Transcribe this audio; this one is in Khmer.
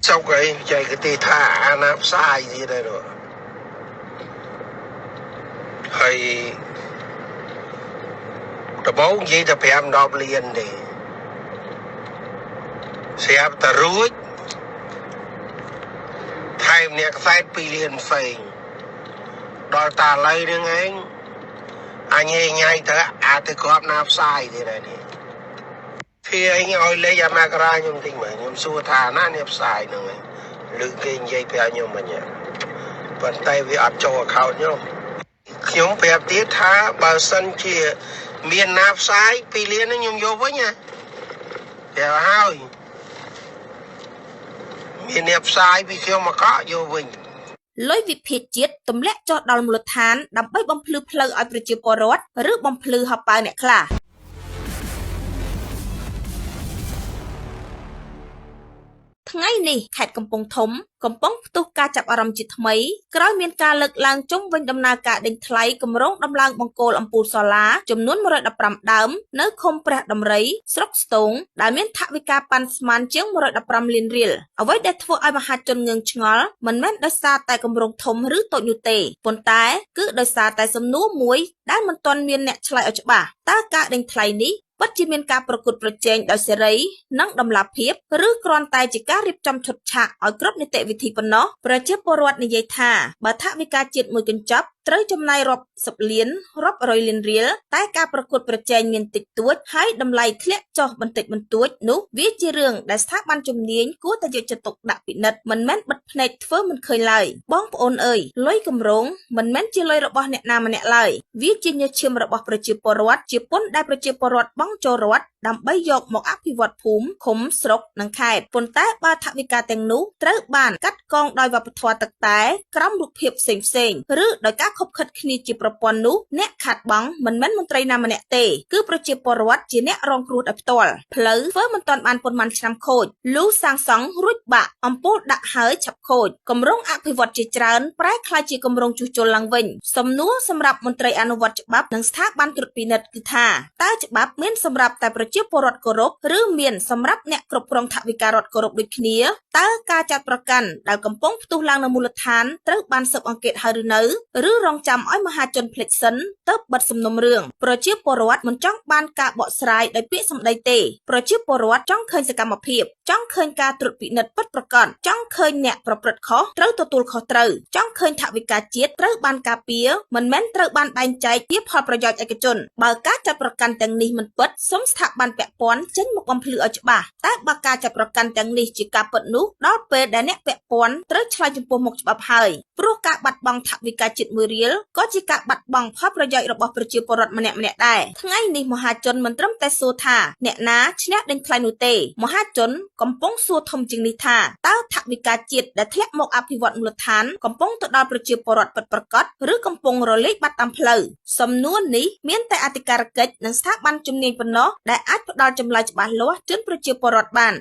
sau cái chạy cái tê thả ăn áp sai gì đây rồi hay tập bóng gì tập em đọc liền thì sẽ tập rúi thay nè sai pi liền phình đòi ta lấy nữa anh nghe ngay thế thì có áp sai gì đây nè thì anh ơi lấy ra mà ra nhung tình mà nhung xua thà nó nếp sai nữa lưng kinh dây phe nhung mà nhỉ bàn tay vì áp cho khảo nhung nhung phe tiết thá bà sân chia miền nạp sai pi liền nó nhung vô với nha phe hai miền nạp sai vì khi mà có vô với lốiวิพิจิตรตุ่มเละจอดดอลมูลฐานดำใบบอมพลือเพลอไอประจิปรสหรือบอมพลือหอบไปเนี่ยคล่ะថ្ងៃនេះខេត្តកំពង់ធំកំពុងផ្ទុះការចាប់អារម្មណ៍ជាថ្មីក្រោយមានការលើកឡើងជុំវិញដំណើរការដេញថ្លៃគម្រោងដំឡើងបង្គោលអំពូលសូឡាចំនួន115ដើមនៅឃុំព្រះដំរីស្រុកស្ទងដែលមានថវិកាប៉ាន់ស្មានជាង115លានរៀលអ្វីដែលធ្វើឲ្យមហាជនងឿងឆ្ងល់មិនមែនដោយសារតែគម្រោងធំឬតូចនោះទេប៉ុន្តែគឺដោយសារតែសំណួរមួយដែលមិនទាន់មានអ្នកឆ្លើយឲ្យច្បាស់តើការដេញថ្លៃនេះពិតជាមានការប្រកួតប្រជែងដោយសេរីនិងដំណាភៀបឬគ្រាន់តែជាការរៀបចំឈុតឆាកឲ្យគ្រប់នីតិវិធីប៉ុណ្ណោះប្រជាពលរដ្ឋនិយាយថាបើថវិកាជាតិមួយកញ្ចប់ត្រូវចំណាយរាប់សិបលានរាប់រយលានរៀលតែការប្រកួតប្រជែងមានតិចតួចហើយតម្លៃធ្លាក់ចុះបន្តិចបន្តួចនោះវាជារឿងដែលស្ថាប័នជំនាញគួរតែយកចិត្តទុកដាក់ពិនិត្យមិនមែនបិទភ្នែកធ្វើមិនឃើញឡើយបងប្អូនអើយលុយគម្រោងមិនមែនជាលុយរបស់អ្នកណាម្នាក់ឡើយវាជាញើសឈាមរបស់ប្រជាពលរដ្ឋជាពន្ធដែលប្រជាពលរដ្ឋបង់ចូលរដ្ឋដើម្បីយកមកអភិវឌ្ឍភូមិឃុំស្រុកនិងខេត្តប៉ុន្តែបើថវិកាទាំងនោះត្រូវបានកាត់កងដោយវប្បធម៌ទឹកតែក្រោមរូបភាពផ្សេងៗឬដោយការខົບខិតគ្នាជាប្រព័ន្ធនោះអ្នកខាត់បង់មិនមែនមន្ត្រីណាម្នាក់ទេគឺប្រជាពលរដ្ឋជាអ្នករងគ្រោះដោយផ្ទាល់ផ្លូវធ្វើមិនទាន់បានប៉ុន្មានឆ្នាំខូចលុះសាងសង់រួចបាក់អំពូលដាក់ហើយឆាប់ខូចគម្រោងអភិវឌ្ឍជាច្រើនប្រែក្លាយជាគម្រោងជួសជុលឡើងវិញសំណួរសម្រាប់មន្ត្រីអនុវត្តច្បាប់និងស្ថាប័នត្រួតពិនិត្យគឺថាតើច្បាប់មានសម្រាប់តែប្រជាពលរដ្ឋគោរពឬមានសម្រាប់អ្នកគ្រប់គ្រងថវិការដ្ឋគោរពដូចគ្នាតើការចាត់ប្រកាន់ដែលកំពុងផ្ទុះឡើងនៅមូលដ្ឋានត្រូវបានស៊ើបអង្កេតហើយឬនៅឬរងចាំឲ្យមហាជនភ្លេចសិនទើបបិទសំណុំរឿងប្រជាពលរដ្ឋមិនចង់បានការបកស្រាយដោយពាក្យសម្ដីទេប្រជាពលរដ្ឋចង់ឃើញសកម្មភាពចង់ឃើញការត្រួតពិនិត្យពិតប្រាកដចង់ឃើញអ្នកប្រព្រឹត្តខុសត្រូវទទួលខុសត្រូវចង់ឃើញថវិកាជាតិត្រូវបានការពារមិនមែនត្រូវបានបែងចែកជាផលប្រយោជន៍ឯកជនបើការចាត់ប្រកាន់ទាំងនេះមិនពិតសូមស្ថាប័នពាក់ព័ន្ធចេញមកបំភ្លឺឲ្យច្បាស់តែបើការចាត់ប្រកាន់ទាំងនេះជាការពិតនោះដល់ពេលដែលអ្នកពាក់ព័ន្ធត្រូវឆ្លើយចំពោះមុខច្បាប់ហើយព្រោះការបាត់បង់ថវិកាជាតិ1រៀលក៏ជាការបាត់បង់ផលប្រយោជន៍របស់ប្រជាពលរដ្ឋម្នាក់ៗដែរថ្ងៃនេះមហាជនមិនត្រឹមតែសួរថាអ្នកណាឈ្នះដេញថ្លៃនោះទេមហាជនកំពុងសួរធំជាងនេះថាតើថវិកាជាតិដែលធ្លាក់មកអភិវឌ្ឍមូលដ្ឋានកំពុងទៅដល់ប្រជាពលរដ្ឋពិតប្រាកដឬកំពុងរលាយបាត់តាមផ្លូវសំណួរនេះមានតែអធិការកិច្ចនិងស្ថាប័នជំនាញប៉ុណ្ណោះដែលអាចផ្ដល់ចម្លើយច្បាស់លាស់ជូនប្រជាពលរដ្ឋបាន